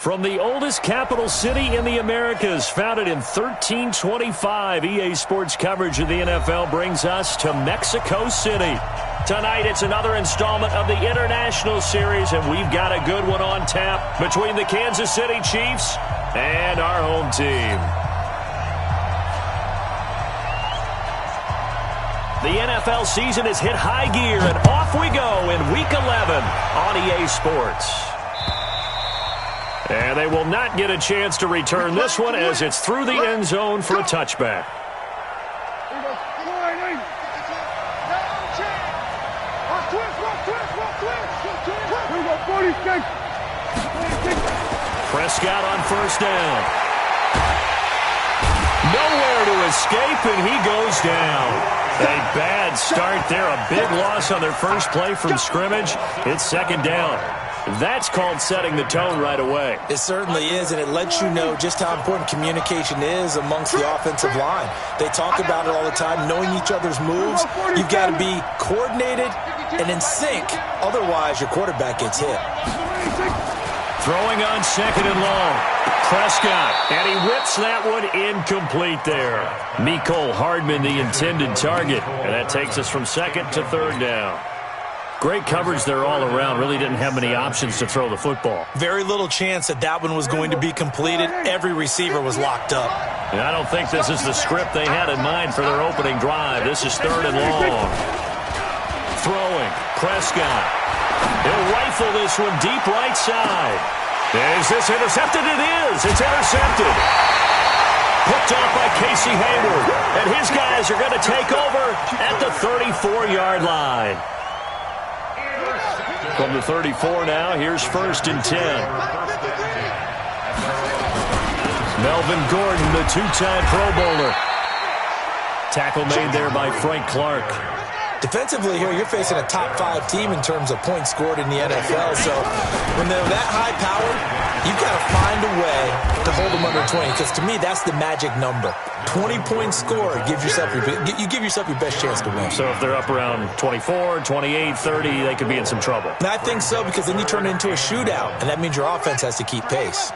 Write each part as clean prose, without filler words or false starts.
From the oldest capital city in the Americas, founded in 1325, EA Sports coverage of the NFL brings us to Mexico City. Tonight, it's another installment of the International Series, and we've got a good one on tap between the Kansas City Chiefs and our home team. The NFL season has hit high gear, and off we go in Week 11 on EA Sports. And they will not get a chance to return this one as it's through the end zone for a touchback. Prescott on first down. Nowhere to escape, and he goes down. A bad start there. A big loss on their first play from scrimmage. It's second down. That's called setting the tone right away. It certainly is, and it lets you know just how important communication is amongst the offensive line. They talk about it all the time, knowing each other's moves. You've got to be coordinated and in sync. Otherwise, your quarterback gets hit. Throwing on second and long. Prescott, and he whips that one incomplete there. Mecole Hardman, the intended target, and that takes us from second to third down. Great coverage there all around. Really didn't have many options to throw the football. Very little chance that one was going to be completed. Every receiver was locked up. And I don't think this is the script they had in mind for their opening drive. This is third and long. Throwing. Prescott. He'll rifle this one deep right side. Is this intercepted? It is. It's intercepted. Picked off by Casey Hayward. And his guys are going to take over at the 34-yard line. From the 34 now, here's first and 10. Melvin Gordon, the two-time Pro Bowler. Tackle made there by Frank Clark. Defensively here, you're facing a top-5 team in terms of points scored in the NFL. So when they're that high-powered, you've got to find a way to hold them under 20. Because to me, that's the magic number. 20 points scored, you give yourself your best chance to win. So if they're up around 24, 28, 30, they could be in some trouble. And I think so, because then you turn it into a shootout, and that means your offense has to keep pace.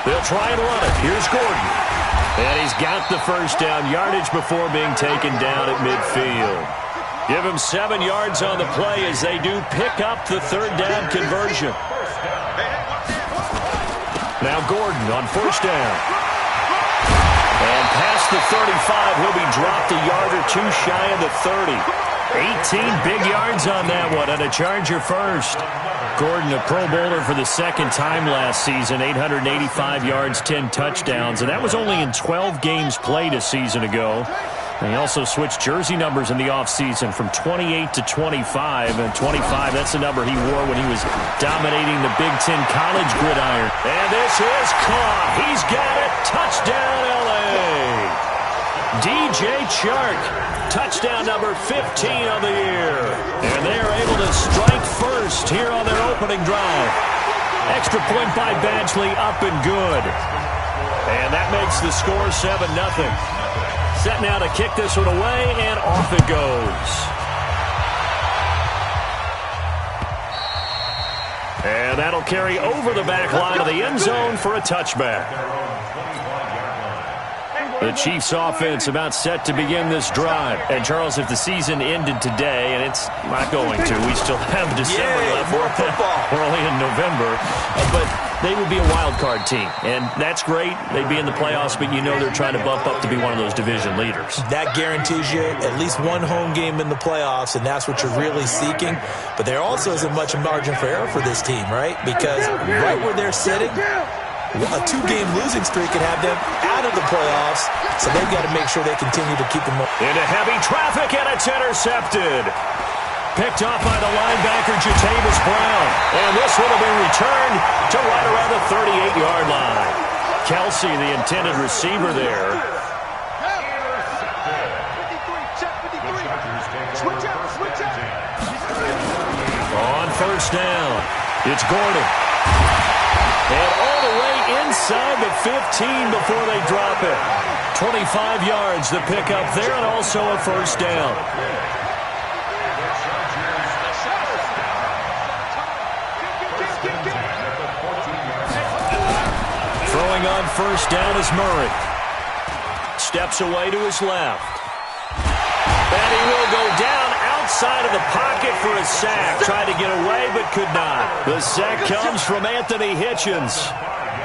They'll try and run it. Here's Gordon. And he's got the first down yardage before being taken down at midfield. Give him 7 yards on the play as they do pick up the third down conversion. Now Gordon on first down. And past the 35, he'll be dropped a yard or two shy of the 30. 18 big yards on that one, and a Charger first. Gordon, a Pro Bowler for the second time last season, 885 yards, 10 touchdowns, and that was only in 12 games played a season ago. And he also switched jersey numbers in the offseason from 28 to 25, and 25, that's the number he wore when he was dominating the Big Ten college gridiron. And this is caught. He's got it. Touchdown, L.A. DJ Chark, touchdown number 15 on the year. And they are able to strike first here on their opening drive. Extra point by Badgley, up and good. And that makes the score 7-0. Set now to kick this one away, and off it goes. And that'll carry over the back line of the end zone for a touchback. The Chiefs offense about set to begin this drive. And, Charles, if the season ended today, and it's not going to, we still have December left. More football. We're only in November. But they would be a wild card team. And that's great. They'd be in the playoffs, but you know they're trying to bump up to be one of those division leaders. That guarantees you at least one home game in the playoffs, and that's what you're really seeking. But there also isn't much margin for error for this team, right? Because right where they're sitting, a 2-game losing streak could have them out of the playoffs, so they've got to make sure they continue to keep them up. Into heavy traffic, and it's intercepted. Picked off by the linebacker, Jatavis Brown. And this would have been returned to right around the 38-yard line. Kelsey, the intended receiver there. On first down, it's Gordon. And all the way inside the 15 before they drop it. 25 yards to pick up there, and also a first down. Throwing on first down is Murray. Steps away to his left. And he will go down outside of the pocket for a sack. Tried to get away, but could not. The sack comes from Anthony Hitchens.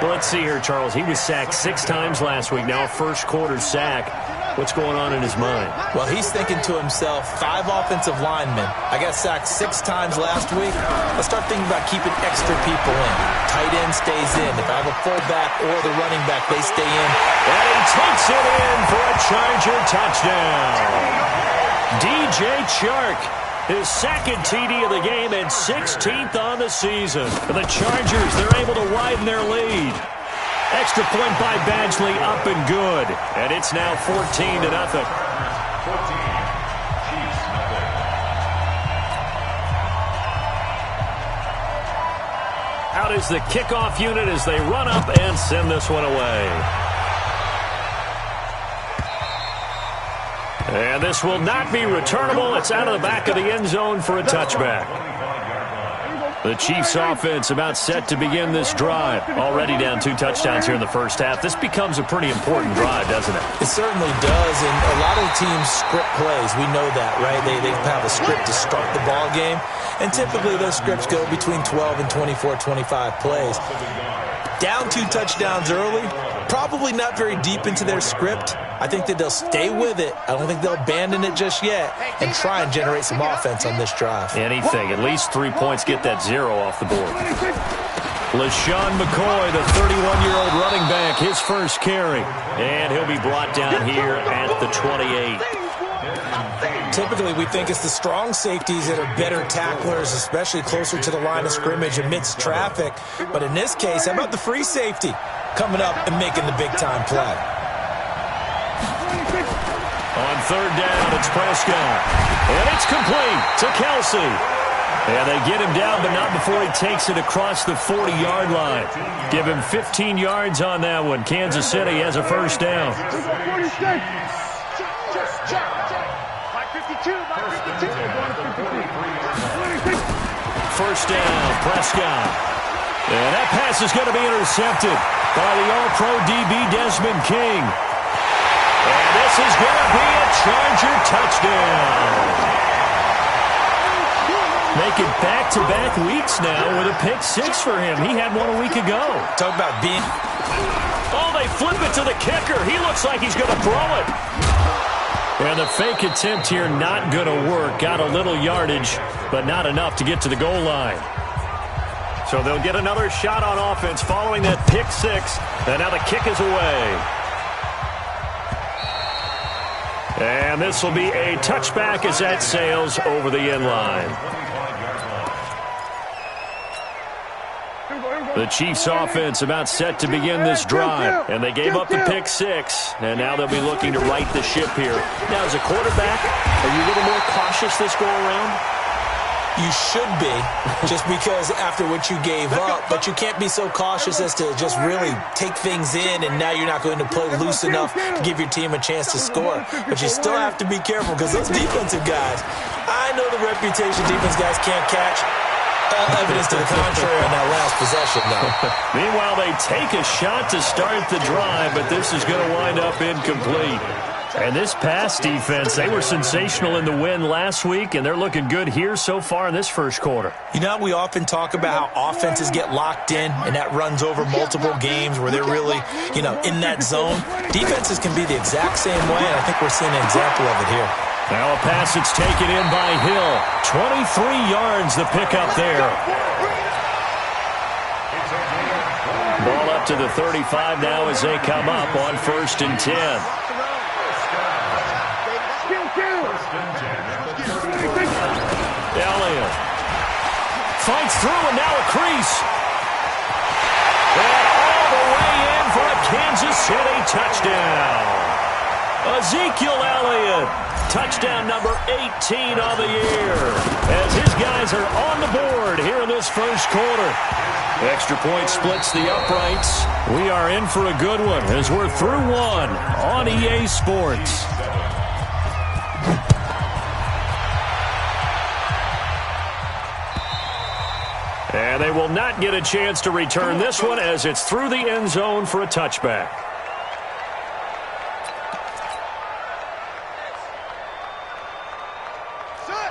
Well, let's see here, Charles. He was sacked 6 times last week. Now a first-quarter sack. What's going on in his mind? Well, he's thinking to himself, 5 offensive linemen. I got sacked 6 times last week. Let's start thinking about keeping extra people in. Tight end stays in. If I have a fullback or the running back, they stay in. And he takes it in for a Charger touchdown. DJ Chark, his second TD of the game and 16th on the season. For the Chargers, they're able to widen their lead. Extra point by Badgley, up and good. And it's now 14-0. Out is the kickoff unit as they run up and send this one away. And this will not be returnable. It's out of the back of the end zone for a touchback. The Chiefs offense about set to begin this drive. Already down 2 touchdowns here in the first half. This becomes a pretty important drive, doesn't it? It certainly does, and a lot of the teams script plays. We know that, right? They have a script to start the ball game, and typically those scripts go between 12 and 24, 25 plays. Down 2 touchdowns early, probably not very deep into their script. I think that they'll stay with it. I don't think they'll abandon it just yet and try and generate some offense on this drive. Anything. At least 3 points, get that 0 off the board. LaShawn McCoy, the 31-year-old running back, his first carry. And he'll be brought down here at the 28. Typically, we think it's the strong safeties that are better tacklers, especially closer to the line of scrimmage amidst traffic. But in this case, how about the free safety coming up and making the big-time play? On third down, it's Prescott. And it's complete to Kelsey. And they get him down, but not before he takes it across the 40-yard line. Give him 15 yards on that one. Kansas City has a first down. First down, Prescott. And that pass is going to be intercepted by the All-Pro DB Desmond King. And this is going to be a Charger touchdown. Making back-to-back weeks now with a pick 6 for him. He had one a week ago. Talk about being... Oh, they flip it to the kicker. He looks like he's going to throw it. And the fake attempt here not going to work. Got a little yardage, but not enough to get to the goal line. So they'll get another shot on offense following that pick 6. And now the kick is away. And this will be a touchback as that sails over the end line. The Chiefs offense about set to begin this drive. And they gave up the pick 6. And now they'll be looking to right the ship here. Now, as a quarterback, are you a little more cautious this go around? You should be, just because after what you gave up, but you can't be so cautious as to just really take things in, and now you're not going to play loose enough to give your team a chance to score. But you still have to be careful, because those defensive guys, I know the reputation defense guys can't catch. Evidence to the contrary on that last possession, though. Meanwhile, they take a shot to start the drive, but this is going to wind up incomplete. And this pass defense, they were sensational in the win last week, and they're looking good here so far in this first quarter. You know, we often talk about how offenses get locked in, and that runs over multiple games where they're really, in that zone. Defenses can be the exact same way, and I think we're seeing an example of it here. Now a pass that's taken in by Hill. 23 yards the pickup there. Ball up to the 35 now as they come up on 1st and 10. Elliott fights through and now a crease. And all the way in for a Kansas City touchdown. Ezekiel Elliott, touchdown number 18 on the year, as his guys are on the board here in this first quarter. Extra point splits the uprights. We are in for a good one as we're through one on EA Sports. And they will not get a chance to return this one as it's through the end zone for a touchback.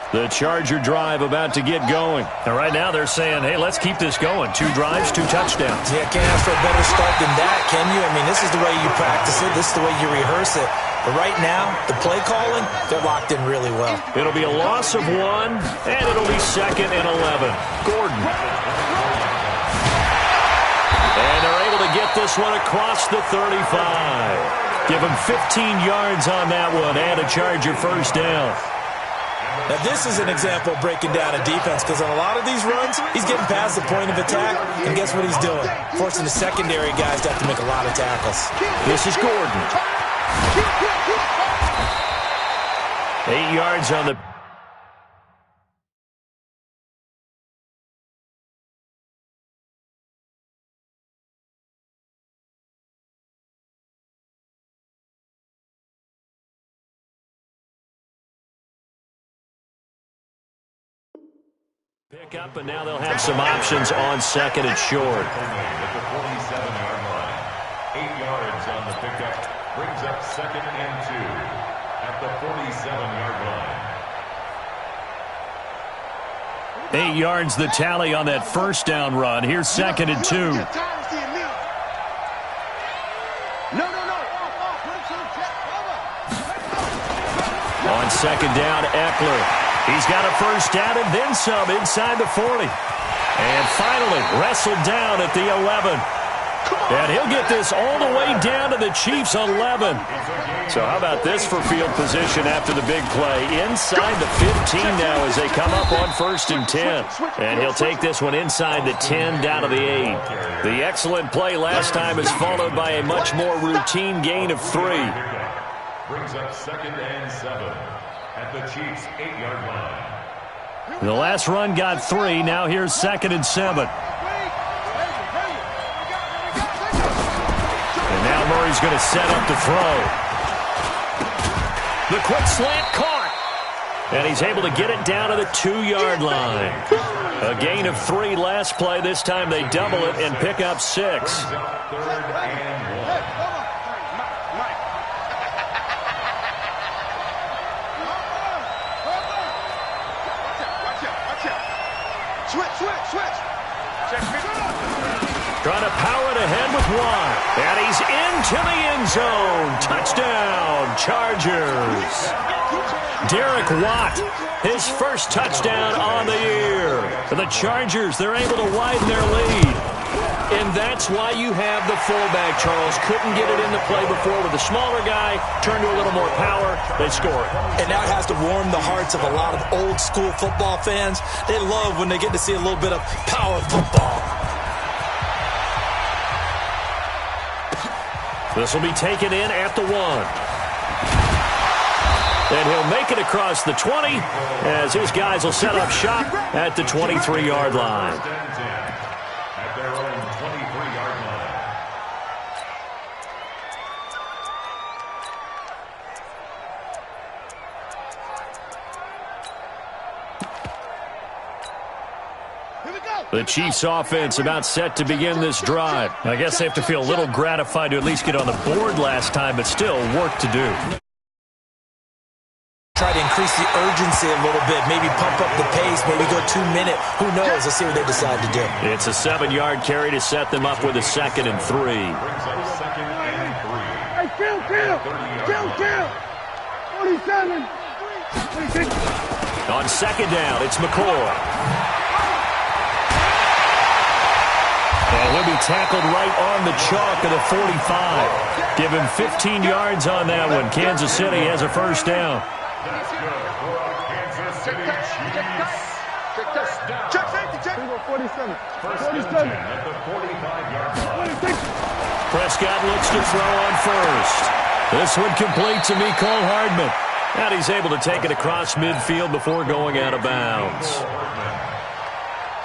The Charger drive about to get going. And right now they're saying, hey, let's keep this going. 2 drives, 2 touchdowns. Yeah, can't ask for a better start than that, can you? I mean, this is the way you practice it. This is the way you rehearse it. But right now, the play calling, they're locked in really well. It'll be a loss of 1, and it'll be 2nd and 11. Gordon. And they're able to get this one across the 35. Give him 15 yards on that one and a Charger first down. Now, this is an example of breaking down a defense because on a lot of these runs, he's getting past the point of attack, and guess what he's doing? Forcing the secondary guys to have to make a lot of tackles. This is Gordon. 8 yards on the... Pick up, and now they'll have some options on 2nd and short. At the 47-yard line. 8 yards on the pickup. Brings up 2nd and 2 at the 47-yard line. 8 yards the tally on that first down run. Here's 2nd and 2. On 2nd down, Eckler. He's got a first down and then some inside the 40. And finally wrestled down at the 11. And he'll get this all the way down to the Chiefs' 11. So how about this for field position after the big play? Inside the 15 now as they come up on 1st and 10. And he'll take this one inside the 10 down to the 8. The excellent play last time is followed by a much more routine gain of 3. Brings up 2nd and 7 at the Chiefs' 8-yard line. The last run got 3. Now here's 2nd and 7. And now Murray's going to set up to throw. The quick slant caught. And he's able to get it down to the 2-yard line. A gain of 3 last play. This time they double it and pick up 6. 3rd and 1. Trying to power it ahead with 1. And he's into the end zone. Touchdown, Chargers. Derek Watt, his first touchdown on the year. For the Chargers, they're able to widen their lead. And that's why you have the fullback, Charles. Couldn't get it into play before with the smaller guy. Turned to a little more power. They score it. And that has to warm the hearts of a lot of old-school football fans. They love when they get to see a little bit of power football. This will be taken in at the 1. And he'll make it across the 20 as his guys will set up shop at the 23-yard line. At their own 23-yard line. The Chiefs offense about set to begin this drive. I guess they have to feel a little gratified to at least get on the board last time, but still work to do. Try to increase the urgency a little bit, maybe pump up the pace, maybe go 2-minute. Who knows? Let's see what they decide to do. It's a 7-yard carry to set them up with a 2nd and 3. Brings up 2nd and 3. Hey, kill! 47. On 2nd down, it's McCoy. And he'll be tackled right on the chalk of the 45. Give him 15 yards on that one. Kansas City has a first down. That's good for Kansas City Chiefs. Check safety, check. 47. First and 10 at the 45-yard line. Prescott looks to throw on first. This one complete to Mecole Hardman. And he's able to take it across midfield before going out of bounds.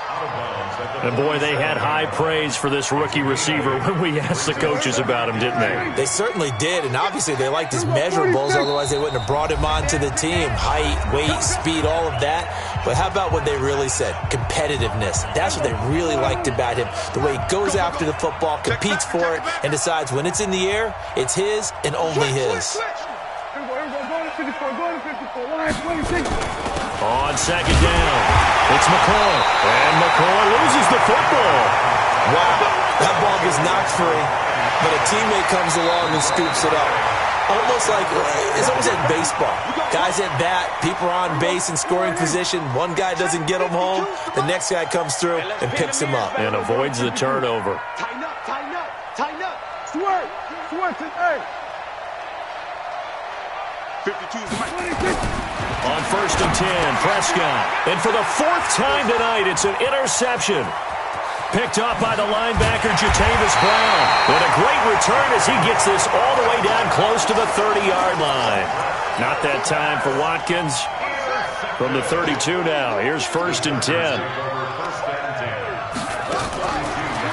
Out of bounds at And, boy, they had high praise for this rookie receiver when we asked the coaches about him, didn't they? They certainly did, and obviously they liked his measurables, otherwise they wouldn't have brought him onto the team. Height, weight, speed, all of that. But how about what they really said? Competitiveness. That's what they really liked about him. The way he goes after the football, competes for it, and decides when it's in the air, it's his and only his. On second down, it's McCoy. And McCoy loses the football. Wow, that ball was knocked free, but a teammate comes along and scoops it up. It's almost like baseball. Guys at bat, people are on base in scoring position. One guy doesn't get him home. The next guy comes through and picks him up. And avoids the turnover. Tighten up, tighten up, tighten up. Swerve to A. 52 is the On first and 10, Prescott. And for the fourth time tonight, it's an interception. Picked up by the linebacker, Jatavis Brown. And a great return as he gets this all the way down close to the 30-yard line. Not that time for Watkins. From the 32 now, here's first and 10.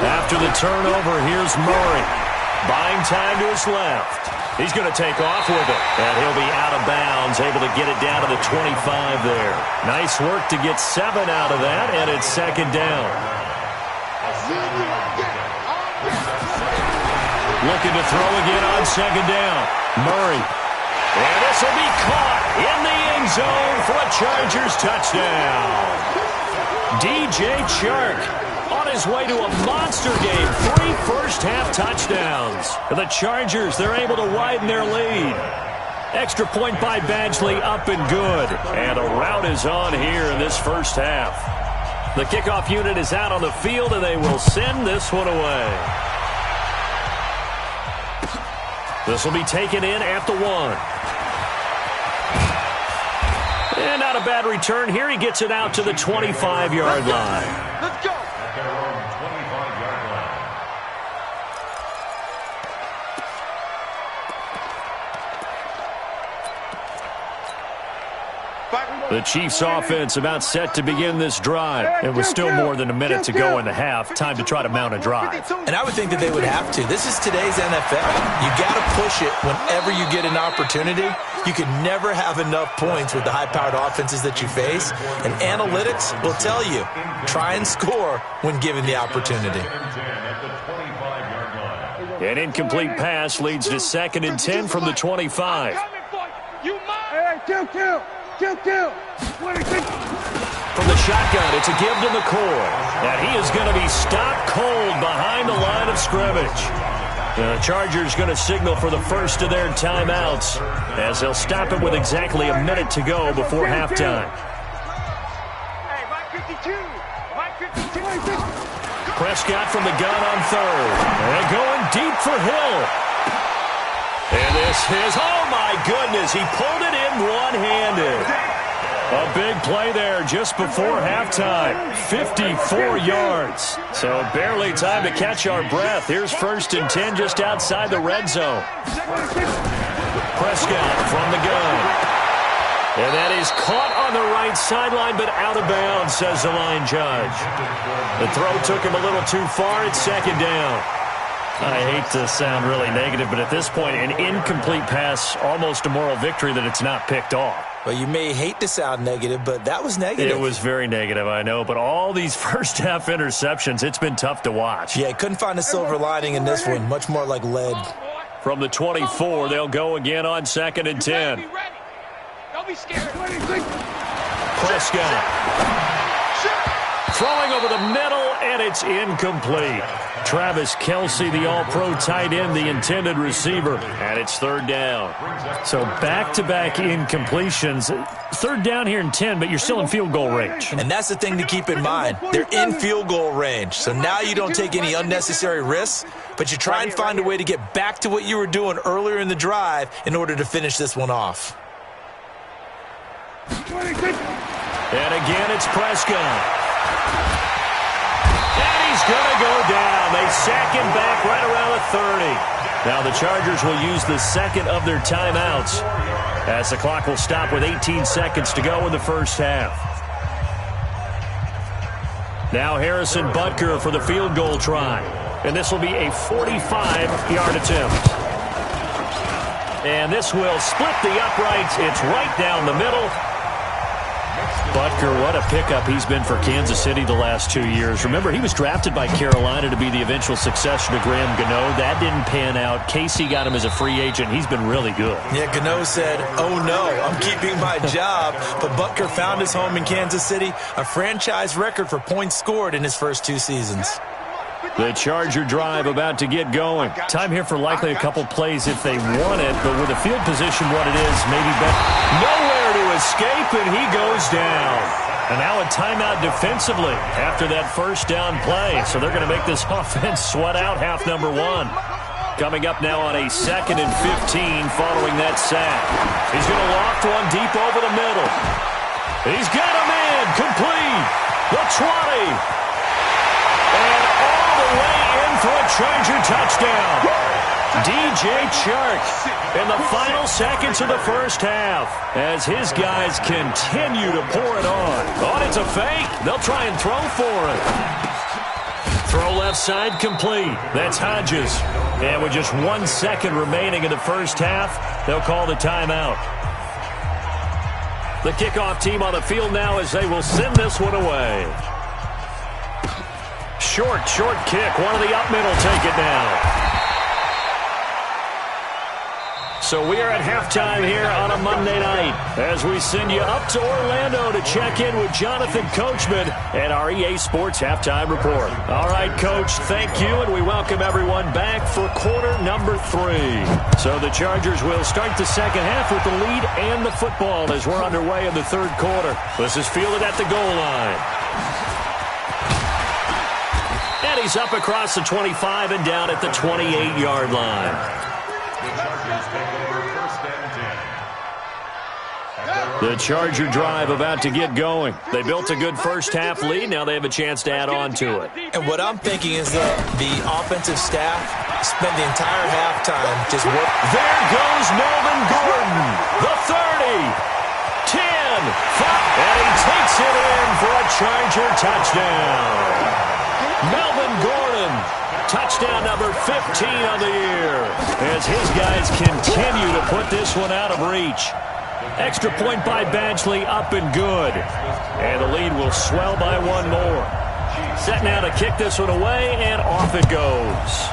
After the turnover, here's Murray. Buying time to his left. He's going to take off with it. And he'll be out of bounds, able to get it down to the 25 there. Nice work to get 7 out of that, and it's second down. Looking to throw again on second down. Murray. And this will be caught in the end zone for a Chargers touchdown. DJ Chark on his way to a monster game. 3 first-half touchdowns. For the Chargers, they're able to widen their lead. Extra point by Badgley, up and good. And a rout is on here in this first half. The kickoff unit is out on the field, and they will send this one away. This will be taken in at the 1. And not a bad return here. He gets it out to the 25-yard line. Let's go. At their own 25-yard line. The Chiefs offense about set to begin this drive. And with still more than a minute to go in the half, time to try to mount a drive. And I would think that they would have to. This is today's NFL. You got to push it whenever you get an opportunity. You can never have enough points with the high-powered offenses that you face. And analytics will tell you, try and score when given the opportunity. An incomplete pass leads to second and 10 from the 25. Kill. From the shotgun, it's a give to McCoy. And he is going to be stopped cold behind the line of scrimmage. The Chargers going to signal for the first of their timeouts as they'll stop it with exactly a minute to go before halftime. Prescott from the gun on third. And going deep for Hill. And this is, oh my goodness, he pulled it in one-handed. A big play there just before halftime. 54 yards. So barely time to catch our breath. Here's first and 10 just outside the red zone. Prescott from the gun. And that is caught on the right sideline, but out of bounds, says the line judge. The throw took him a little too far. It's second down. I hate to sound really negative, but at this point, an incomplete pass, almost a moral victory that it's not picked off. Well, you may hate to sound negative, but that was negative. It was very negative, I know, but all these first-half interceptions, it's been tough to watch. Yeah, couldn't find a silver lining in this one, much more like lead. From the 24, they'll go again on second and 10. Don't be scared. Prescott. Throwing over the middle, and it's incomplete. Travis Kelce, the all-pro tight end, the intended receiver, and it's third down. So back-to-back incompletions. Third down here in 10, but you're still in field goal range. And that's the thing to keep in mind. They're in field goal range. So now you don't take any unnecessary risks, but you try and find a way to get back to what you were doing earlier in the drive in order to finish this one off. And again, it's Prescott. And he's going to go down. They sack him back right around the 30. Now the Chargers will use the second of their timeouts as the clock will stop with 18 seconds to go in the first half. Now Harrison Butker for the field goal try. And this will be a 45-yard attempt. And this will split the uprights. It's right down the middle. Butker, what a pickup he's been for Kansas City the last 2 years. Remember, he was drafted by Carolina to be the eventual successor to Graham Gano. That didn't pan out. Casey got him as a free agent. He's been really good. Yeah, Gano said, oh no, I'm keeping my job. But Butker found his home in Kansas City, a franchise record for points scored in his first 2 seasons. The Charger drive about to get going. Time here for likely a couple plays if they want it, but with the field position what it is, maybe better. Nowhere to escape, and he goes down. And now a timeout defensively after that first down play. So they're going to make this offense sweat out half number 1. Coming up now on a 2nd and 15 following that sack. He's going to loft one deep over the middle. He's got him in, complete. The 20. And all the way in for a Charger touchdown. DJ Chark in the final seconds of the first half as his guys continue to pour it on. Oh, it's a fake. They'll try and throw for it. Throw left side complete. That's Hodges. And with just 1 second remaining in the first half, they'll call the timeout. The kickoff team on the field now as they will send this one away. Short kick. One of the up middle take it now. So we are at halftime here on a Monday night as we send you up to Orlando to check in with Jonathan Coachman at our EA Sports Halftime Report. All right, Coach, thank you, and we welcome everyone back for quarter number 3. So the Chargers will start the second half with the lead and the football as we're underway in the third quarter. This is fielded at the goal line. And he's up across the 25 and down at the 28-yard line. The Charger drive about to get going. They built a good first-half lead. Now they have a chance to add on to it. And what I'm thinking is that the offensive staff spent the entire halftime just working. There goes Melvin Gordon. The 30, 10, 5, and he takes it in for a Charger touchdown. Melvin Gordon, touchdown number 15 of the year, as his guys continue to put this one out of reach. Extra point by Badgley, up and good. And the lead will swell by one more. Set now to kick this one away, and off it goes.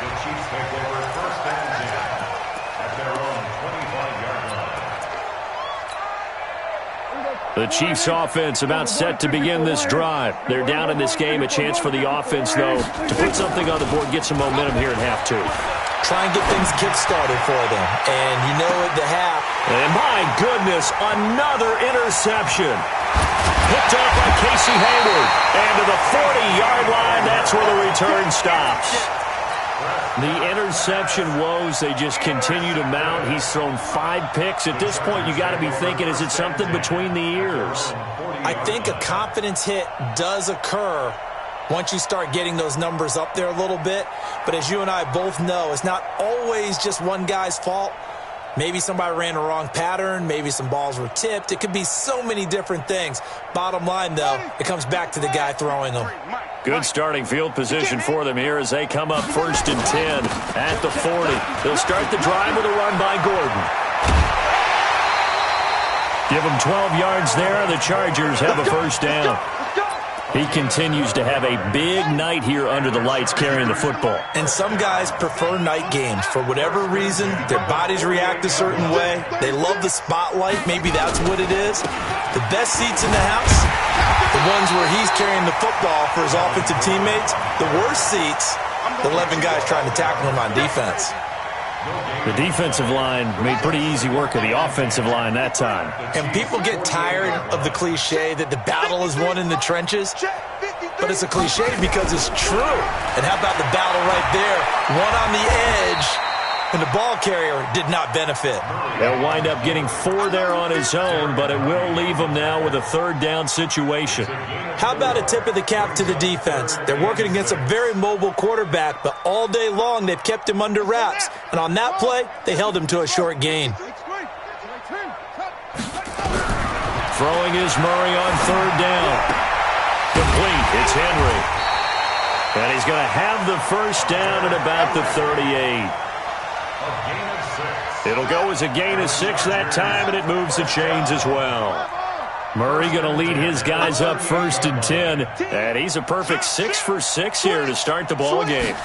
The Chiefs take over 1st and 10 at their own 25-yard line. The Chiefs offense about set to begin this drive. They're down in this game. A chance for the offense, though, to put something on the board, get some momentum here at half 2. Try and get things kick-started for them. And you know at the half. And my goodness, another interception. Picked off by Casey Hayward. And to the 40-yard line, that's where the return stops. The interception woes, they just continue to mount. He's thrown 5 picks. At this point, you got to be thinking, is it something between the ears? I think a confidence hit does occur once you start getting those numbers up there a little bit. But as you and I both know, it's not always just one guy's fault. Maybe somebody ran a wrong pattern. Maybe some balls were tipped. It could be so many different things. Bottom line, though, it comes back to the guy throwing them. Good starting field position for them here as they come up 1st and 10 at the 40. They'll start the drive with a run by Gordon. Give them 12 yards there. The Chargers have a first down. He continues to have a big night here under the lights carrying the football. And some guys prefer night games. For whatever reason, their bodies react a certain way. They love the spotlight. Maybe that's what it is. The best seats in the house, the ones where he's carrying the football for his offensive teammates. The worst seats, the 11 guys trying to tackle him on defense. The defensive line made pretty easy work of the offensive line that time. And people get tired of the cliche that the battle is won in the trenches. But it's a cliche because it's true. And how about the battle right there? One on the edge, and the ball carrier did not benefit. They'll wind up getting 4 there on his own, but it will leave him now with a 3rd down situation. How about a tip of the cap to the defense? They're working against a very mobile quarterback, but all day long they've kept him under wraps. And on that play, they held him to a short gain. Throwing is Murray on third down. Complete. It's Henry. And he's going to have the first down at about the 38. It'll go as a gain of 6 that time, and it moves the chains as well. Murray going to lead his guys up 1st and 10. And he's a perfect 6 for 6 here to start the ball game.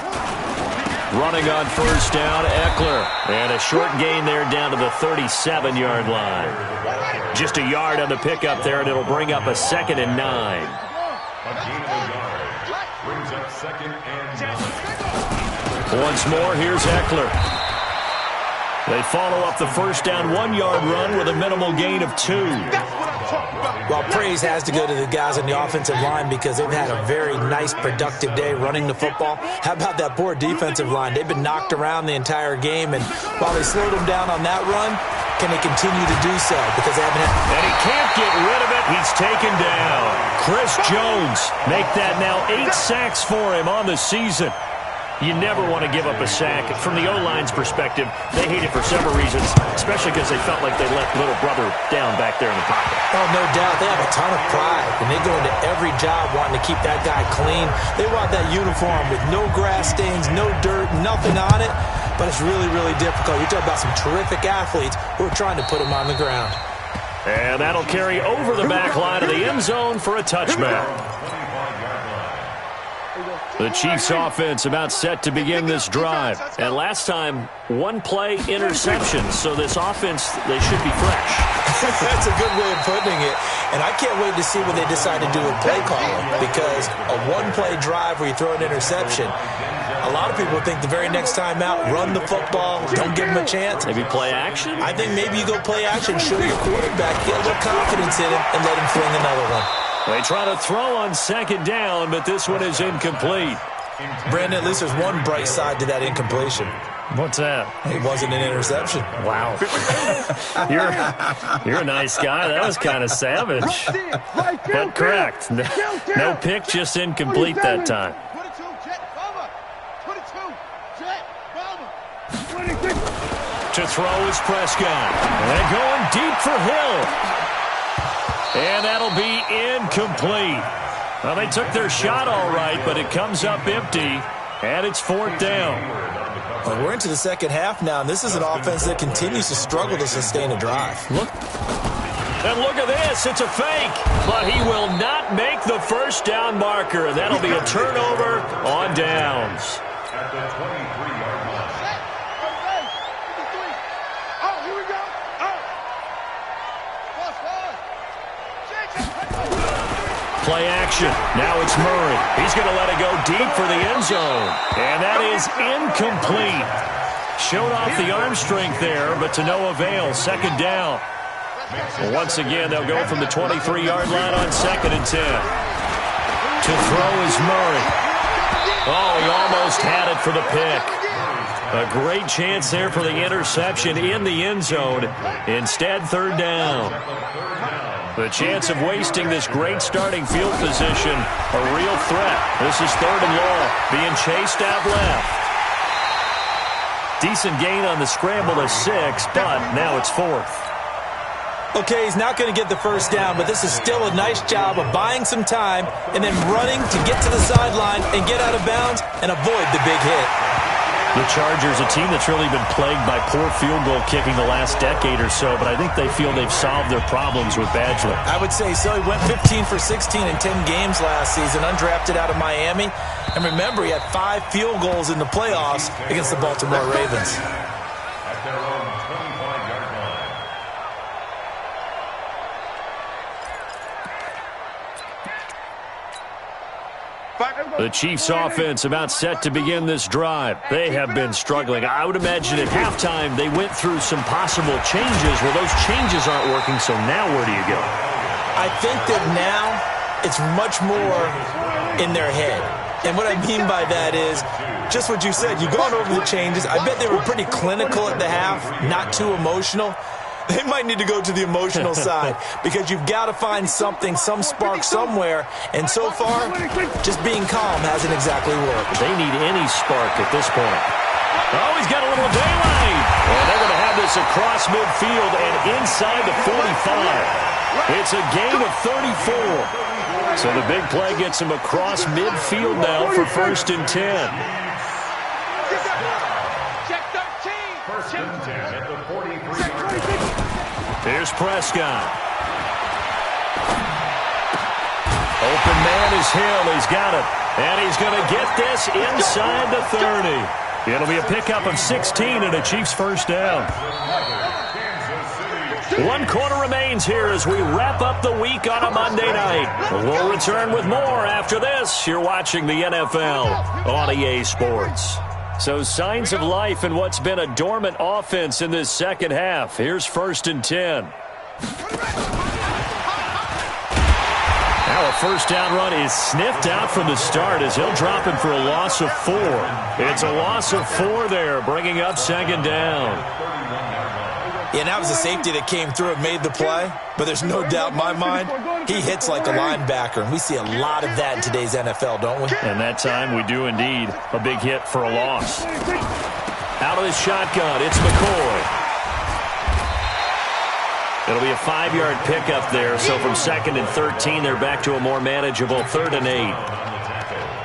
Running on first down, Eckler. And a short gain there down to the 37-yard line. Just a yard on the pickup there, and it'll bring up a 2nd and 9. A gain of a yard. Brings up 2nd and 9. Once more, here's Eckler. They follow up the first down 1-yard run with a minimal gain of 2. Well, praise has to go to the guys on the offensive line because they've had a very nice, productive day running the football. How about that poor defensive line? They've been knocked around the entire game, and while they slowed them down on that run, can they continue to do so? Because they haven't had... And he can't get rid of it. He's taken down. Chris Jones make that now 8 sacks for him on the season. You never want to give up a sack. From the O-line's perspective, they hate it for several reasons, especially because they felt like they let little brother down back there in the pocket. Oh, no doubt. They have a ton of pride, and they go into every job wanting to keep that guy clean. They want that uniform with no grass stains, no dirt, nothing on it, but it's really, really difficult. You're talking about some terrific athletes who are trying to put him on the ground. And that'll carry over the back line of the end zone for a touchback. The Chiefs offense about set to begin this drive. And last time, 1-play interception. So this offense, they should be fresh. That's a good way of putting it. And I can't wait to see what they decide to do with play calling. Because a 1-play drive where you throw an interception, a lot of people think the very next time out, run the football, don't give them a chance. Maybe play action? I think maybe you go play action, show your quarterback, get a little confidence in him, and let him fling another one. They try to throw on 2nd down, but this one is incomplete. Brandon, at least there's one bright side to that incompletion. What's that? It wasn't an interception. Wow. You're a nice guy. That was kind of savage. But correct. No pick, just incomplete that time. To throw is Prescott. And going deep for Hill. And that'll be incomplete. Well, they took their shot all right, but it comes up empty, and it's 4th down. Well, we're into the second half now, and this is an offense that continues to struggle to sustain a drive. And look at this. It's a fake, but he will not make the first down marker, and that'll be a turnover on downs. At the 23-yard line. Play action. Now it's Murray. He's going to let it go deep for the end zone. And that is incomplete. Showed off the arm strength there, but to no avail. 2nd down. Well, once again, they'll go from the 23-yard line on 2nd and 10. To throw is Murray. Oh, he almost had it for the pick. A great chance there for the interception in the end zone. Instead, 3rd down. The chance of wasting this great starting field position, a real threat. This is 3rd and long, being chased out left. Decent gain on the scramble of 6, but now it's 4th. Okay, he's not going to get the first down, but this is still a nice job of buying some time and then running to get to the sideline and get out of bounds and avoid the big hit. The Chargers, a team that's really been plagued by poor field goal kicking the last decade or so, but I think they feel they've solved their problems with Badgley. I would say so. He went 15 for 16 in 10 games last season, undrafted out of Miami. And remember, he had 5 field goals in the playoffs against the Baltimore Ravens. At their own 25-yard line. The Chiefs offense about set to begin this drive. They have been struggling. I would imagine at halftime they went through some possible changes. Well, those changes aren't working, so now where do you go? I think that now it's much more in their head. And what I mean by that is just what you said. You've gone over the changes. I bet they were pretty clinical at the half, not too emotional. They might need to go to the emotional side because you've got to find something, some spark somewhere. And so far, just being calm hasn't exactly worked. They need any spark at this point. Oh, he's got a little daylight. And they're going to have this across midfield and inside the 45. It's a gain of 34. So the big play gets him across midfield now for 1st and 10. Check 13. First and 10 at the 43-yard line. Here's Prescott. Open man is Hill. He's got it. And he's going to get this inside the 30. It'll be a pickup of 16 and a Chiefs first down. 1 quarter remains here as we wrap up the week on a Monday night. We'll return with more after this. You're watching the NFL on EA Sports. So signs of life in what's been a dormant offense in this second half. Here's 1st and 10. Now a first down run is sniffed out from the start as he'll drop him for a loss of 4. It's a loss of 4 there, bringing up 2nd down. Yeah, that was a safety that came through and made the play, but there's no doubt in my mind he hits like a linebacker, and we see a lot of that in today's NFL, don't we? And that time we do indeed. A big hit for a loss. Out of his shotgun, it's McCoy. It'll be a 5-yard pickup there, so from 2nd and 13, they're back to a more manageable 3rd and 8.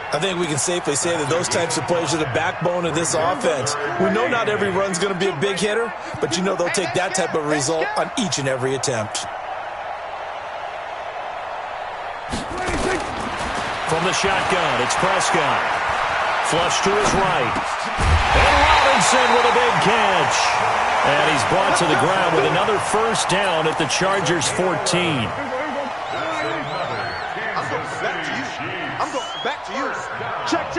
I think we can safely say that those types of plays are the backbone of this offense. We know not every run's going to be a big hitter, but you know they'll take that type of result on each and every attempt. From the shotgun, it's Prescott. Flush to his right. And Robinson with a big catch. And he's brought to the ground with another first down at the Chargers' 14. Back to you. Check.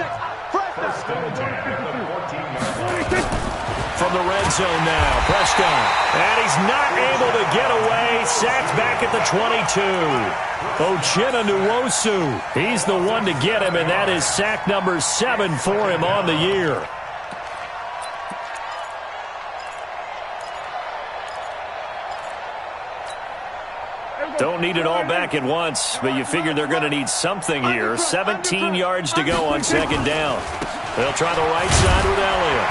From the red zone now, Prescott. And he's not able to get away. Sacked back at the 22. Uchenna Nwosu. He's the one to get him, and that is sack number 7 for him on the year. Don't need it all back at once, but you figure they're going to need something here. 17 yards to go on 2nd down. They'll try the right side with Elliott.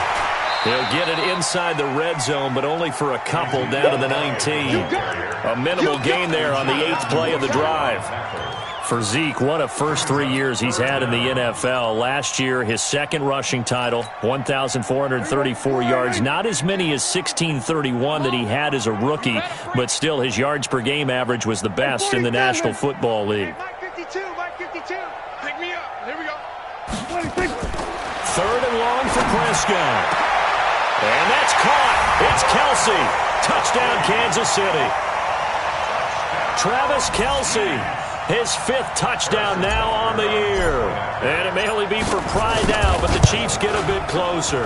He'll get it inside the red zone, but only for a couple down to the 19. A minimal gain there on the 8th play of the drive. For Zeke, what a first 3 years he's had in the NFL. Last year, his 2nd rushing title, 1,434 yards. Not as many as 1,631 that he had as a rookie, but still his yards per game average was the best in the National Football League. Mike 52. Pick me up. Here we go. 3rd and long for Prescott. And that's caught. It's Kelsey. Touchdown, Kansas City. Travis Kelsey. His 5th touchdown now on the year. And it may only be for pride now, but the Chiefs get a bit closer.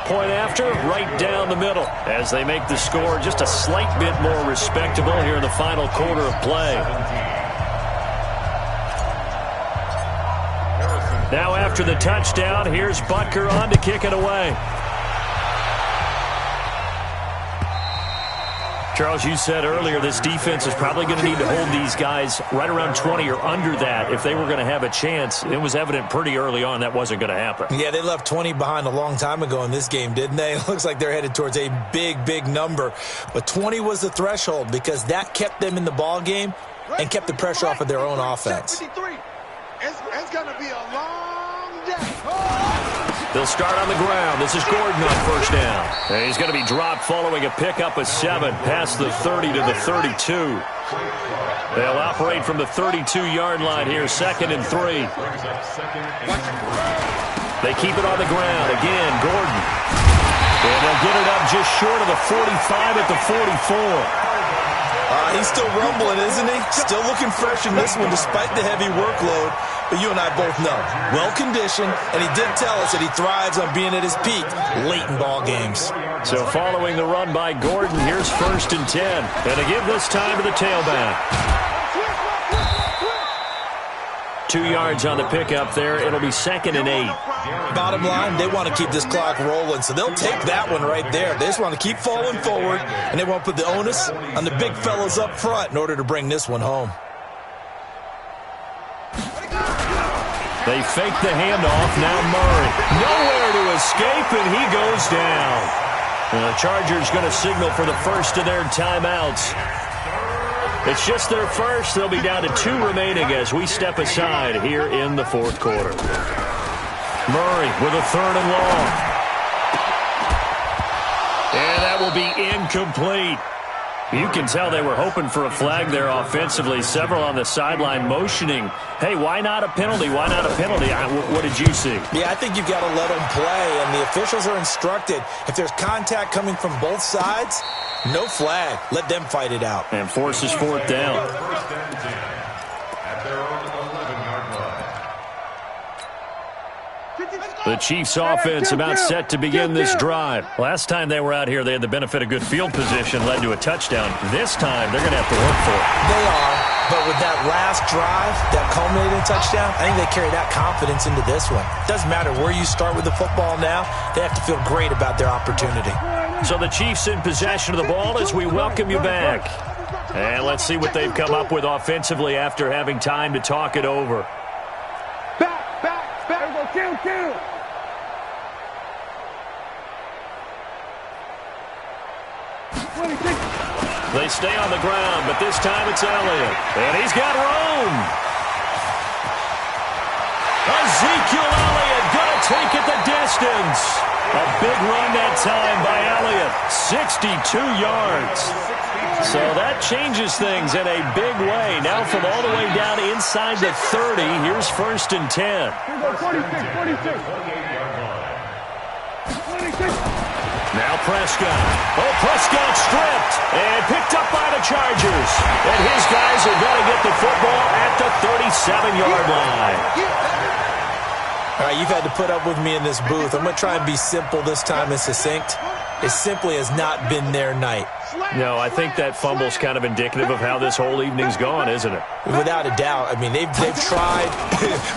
Point after, right down the middle, as they make the score just a slight bit more respectable here in the final quarter of play. Now after the touchdown, here's Butker on to kick it away. Charles, you said earlier this defense is probably going to need to hold these guys right around 20 or under that if they were going to have a chance. It was evident pretty early on that wasn't going to happen. Yeah, they left 20 behind a long time ago in this game, didn't they? It looks like they're headed towards a big number. But 20 was the threshold because that kept them in the ball game and kept the pressure off of their own offense. It's going to be a long day. They'll start on the ground. This is Gordon on first down. And he's going to be dropped following a pickup of 7 past the 30 to the 32. They'll operate from the 32-yard line here, 2nd and 3. They keep it on the ground. Again, Gordon. And they'll get it up just short of the 45 at the 44. He's still rumbling, isn't he? Still looking fresh in this one despite the heavy workload. But you and I both know, well-conditioned, and he did tell us that he thrives on being at his peak late in ball games. So following the run by Gordon, here's 1st and 10. And to give this time to the tailback. 2 yards on the pickup there. It'll be 2nd and 8. Bottom line, they want to keep this clock rolling, so they'll take that one right there. They just want to keep falling forward, and they want to put the onus on the big fellas up front in order to bring this one home. They fake the handoff. Now Murray. Nowhere to escape, and he goes down. And the Chargers going to signal for the first of their timeouts. It's just their first. They'll be down to 2 remaining as we step aside here in the fourth quarter. Murray with a 3rd and long. And that will be incomplete. You can tell they were hoping for a flag there offensively. Several on the sideline motioning, hey, why not a penalty? Why not a penalty? What did you see? Yeah, I think you've got to let them play, and the officials are instructed. If there's contact coming from both sides, no flag. Let them fight it out. And forces 4th down. First and 10 at their own 11-yard line. The Chiefs offense about set to begin this drive. Last time they were out here, they had the benefit of good field position, led to a touchdown. This time, they're going to have to work for it. They are, but with that last drive, that culminating touchdown, I think they carry that confidence into this one. Doesn't matter where you start with the football now, they have to feel great about their opportunity. So the Chiefs in possession of the ball as we welcome you back. And let's see what they've come up with offensively after having time to talk it over. Kill. They stay on the ground, but this time it's Elliott. And he's got room. Ezekiel Elliott going to take it the distance. A big run that time by Elliott. 62 yards. So that changes things in a big way. Now from all the way down inside the 30, here's 1st and 10. 46. Now Prescott. Oh, Prescott stripped and picked up by the Chargers. And his guys are going to get the football at the 37-yard line. All right, you've had to put up with me in this booth. I'm going to try and be simple this time and succinct. It simply has not been their night. No, I think that fumble's kind of indicative of how this whole evening's gone, isn't it? Without a doubt. I mean, they've tried,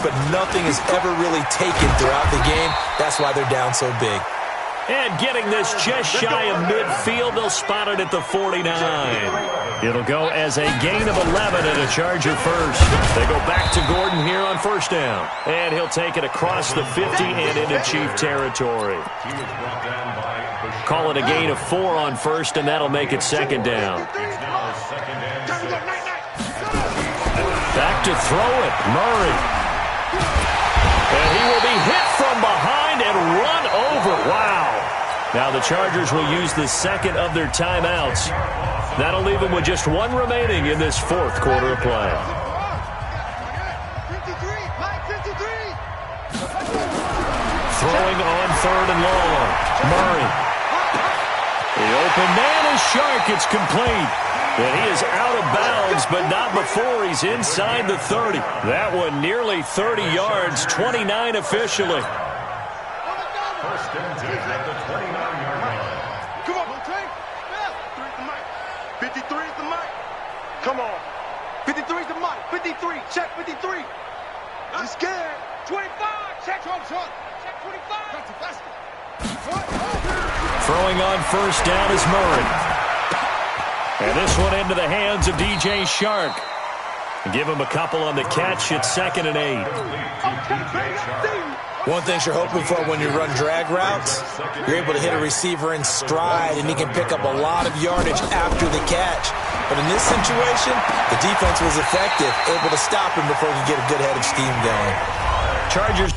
but nothing has ever really taken throughout the game. That's why they're down so big. And getting this just shy of midfield, they'll spot it at the 49. It'll go as a gain of 11 and a Charger first. They go back to Gordon here on 1st down. And he'll take it across the 50 and into Chief territory. Call it a gain of 4 on 1st, and that'll make it 2nd down. Back to throw it, Murray. And he will be hit from behind and run over. Wow. Now the Chargers will use the 2nd of their timeouts. That'll leave them with just 1 remaining in this 4th quarter of play. Throwing on 3rd and long. Murray. The open man is Shark. It's complete. And he is out of bounds, but not before he's inside the 30. That one nearly 30 yards, 29 officially. 1st and 10 at the 29-yard line. Come on, Tank. 53 is the mic. Come on. 53 is the mic. 53. Check 53. I'm scared. 25. Check. Check 25. Throwing on 1st down is Murray. And this one into the hands of DJ Shark. Give him a couple on the catch. It's 2nd and 8. One thing you're hoping for when you run drag routes, you're able to hit a receiver in stride, and he can pick up a lot of yardage after the catch. But in this situation, the defense was effective, able to stop him before he could get a good head of steam going. Chargers